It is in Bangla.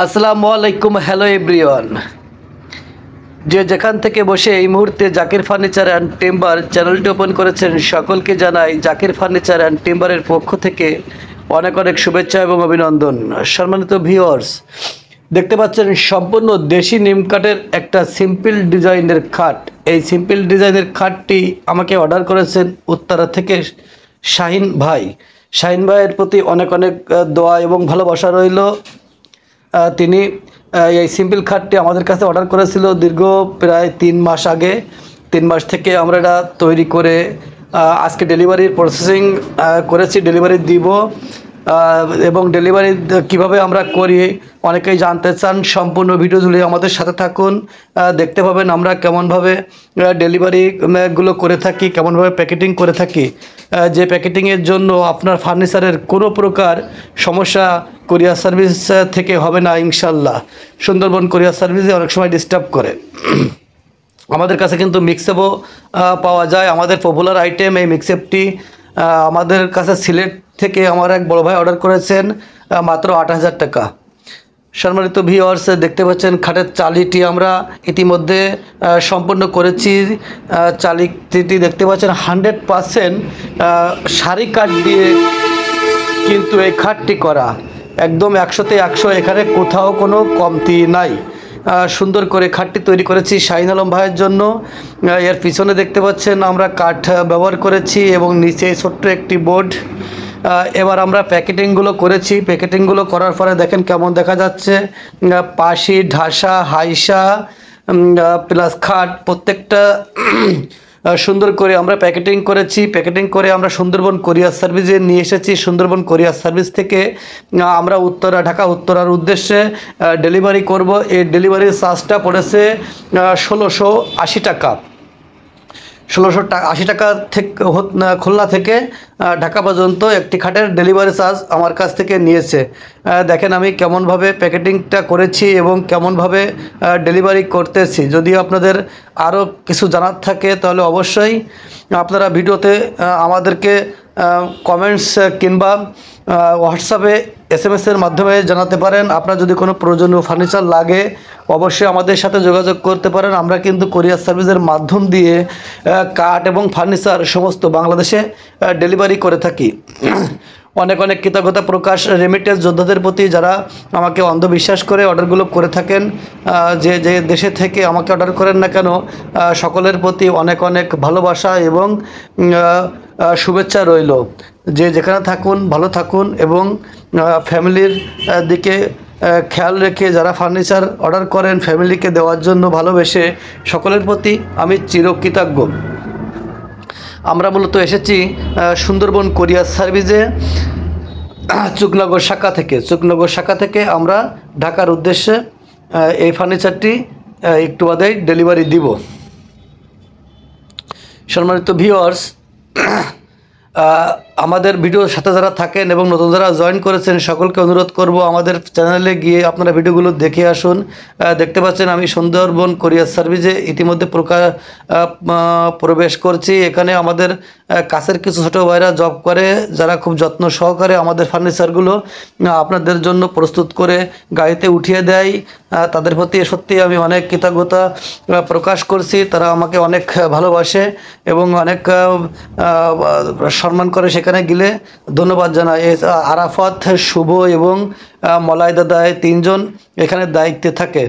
আসসালামু আলাইকুম, হ্যালো এভরিওয়ান। যে যেখান থেকে বসে এই মুহূর্তে জাকির ফার্নিচার অ্যান্ড টিম্বার চ্যানেলটি ওপেন করেছেন সকলকে জানাই জাকির ফার্নিচার অ্যান্ড টিম্বারের পক্ষ থেকে অনেক অনেক শুভেচ্ছা এবং অভিনন্দন। সম্মানিত ভিউয়ার্স, দেখতে পাচ্ছেন সম্পূর্ণ দেশি নিম কাঠের একটা সিম্পল ডিজাইনের খাট। এই সিম্পল ডিজাইনের খাটটি আমাকে অর্ডার করেছেন উত্তরা থেকে শাহিন ভাই। শাহিন ভাইয়ের প্রতি অনেক অনেক দোয়া এবং ভালোবাসা রইল। তিনি এই সিম্পল খাটটি আমাদের কাছে অর্ডার করেছিল দীর্ঘ প্রায় 3 মাস আগে। 3 মাস থেকে আমরা এটা তৈরি করে আজকে ডেলিভারির প্রসেসিং করেছি, ডেলিভারি দিব। এবং ডেলিভারি কিভাবে আমরা করি অনেকেই জানতে চান। সম্পূর্ণ ভিডিও জুড়ে আমাদের সাথে থাকুন, দেখতে পাবেন আমরা কেমনভাবে ডেলিভারিগুলো করে থাকি, কেমনভাবে প্যাকেটিং করে থাকি। যে প্যাকেটিংয়ের জন্য আপনার ফার্নিচারের কোনো প্রকার সমস্যা কুরিয়ার সার্ভিস থেকে হবে না ইনশাল্লাহ। সুন্দরবন কুরিয়ার সার্ভিসে অনেক সময় ডিস্টার্ব করে। আমাদের কাছে কিন্তু মিক্সেপও পাওয়া যায়, আমাদের পপুলার আইটেম এই মিক্সেপটি। আমাদের কাছে সিলেট থেকে আমার এক বড় ভাই অর্ডার করেছেন মাত্র 8,000 টাকা। সম্মানিত ভিউয়ার্স, দেখতে পাচ্ছেন খাটের চালিটি আমরা ইতিমধ্যে সম্পন্ন করেছি। চালিটি দেখতে পাচ্ছেন 100% সারি কাঠ দিয়ে কিন্তু এই খাটটি করা, একদম 100তে 100, এখানে কোথাও কোনো কমতি নাই। সুন্দর করে খাটটি তৈরি করেছি শাহিন আলম ভাইয়ের জন্য। এর পিছনে দেখতে পাচ্ছেন আমরা কাঠ ব্যবহার করেছি এবং নিচে ছোট্ট একটি বোর্ড। এবার আমরা প্যাকেটিংগুলো করেছি। প্যাকেটিংগুলো করার পরে দেখেন কেমন দেখা যাচ্ছে। পাশি, ঢাসা, হাইসা প্লাস খাট প্রত্যেকটা সুন্দর করে আমরা প্যাকেটিং করেছি। প্যাকেটিং করে আমরা সুন্দরবন কোরিয়ার সার্ভিসে নিয়ে এসেছি। সুন্দরবন কোরিয়ার সার্ভিস থেকে আমরা ঢাকা উত্তরার উদ্দেশ্যে ডেলিভারি করব। এই ডেলিভারির চার্জটা পড়েছে 1,680 টাকা। 1,680 টাকা থেকে খুলনা থেকে ঢাকা পর্যন্ত একটি খাটের ডেলিভারি চার্জ আমার কাছ থেকে নিয়েছে। দেখেন আমি কেমনভাবে প্যাকেটিংটা করেছি এবং কেমনভাবে ডেলিভারি করতেছি। যদি আপনাদের আরও কিছু জানার থাকে তাহলে অবশ্যই আপনারা ভিডিওতে আমাদেরকে কমেন্টস কিংবা হোয়াটসঅ্যাপে SMS-এর মাধ্যমে জানাতে পারেন। আপনার যদি কোনো প্রয়োজনীয় ফার্নিচার লাগে অবশ্যই আমাদের সাথে যোগাযোগ করতে পারেন। আমরা কিন্তু কোরিয়ার সার্ভিসের মাধ্যম দিয়ে কাঠ এবং ফার্নিচার সমস্ত বাংলাদেশে ডেলিভারি করে থাকি। অনেক অনেক কৃতজ্ঞতা প্রকাশ রেমিটেন্স যোদ্ধাদের প্রতি, যারা আমাকে অন্ধবিশ্বাস করে অর্ডারগুলো করে থাকেন। যে যে দেশে থেকে আমাকে অর্ডার করেন না কেন, সকলের প্রতি অনেক অনেক ভালোবাসা এবং শুভেচ্ছা রইল। যে যেখানে থাকুন ভালো থাকুন এবং ফ্যামিলির দিকে খেয়াল রেখে যারা ফার্নিচার অর্ডার করেন ফ্যামিলিকে দেওয়ার জন্য ভালোবেসে, সকলের প্রতি আমি চিরকৃতজ্ঞ। আমরা মূলত এসেছি সুন্দরবন কোরিয়ার সার্ভিসে চুকনগর শাখা থেকে আমরা ঢাকার উদ্দেশ্যে এই ফার্নিচারটি একটু বাদেই ডেলিভারি দিব। সম্মানিত ভিউয়ার্স, আমাদের ভিডিওর সাথে যারা থাকেন এবং নতুন যারা জয়েন করেছেন সকলকে অনুরোধ করব আমাদের চ্যানেলে গিয়ে আপনারা ভিডিওগুলো দেখে আসুন। দেখতে পাচ্ছেন আমি সুন্দরবন কোরিয়ার সার্ভিসে ইতিমধ্যে প্রবেশ করছি। এখানে আমাদের কাছের কিছু ছোটো ভাইরা জব করে, যারা খুব যত্ন সহকারে আমাদের ফার্নিচারগুলো আপনাদের জন্য প্রস্তুত করে গাড়িতে উঠিয়ে দেয়। তাদের প্রতি সত্যি আমি অনেক কৃতজ্ঞতা প্রকাশ করছি। তারা আমাকে অনেক ভালোবাসে এবং অনেক সম্মান করে। সেখানে গেলে ধন্যবাদ জানাই। আরাফাত, শুভ এবং মলাই দাদা, এই 3জন এখানে দায়িত্বে থাকে।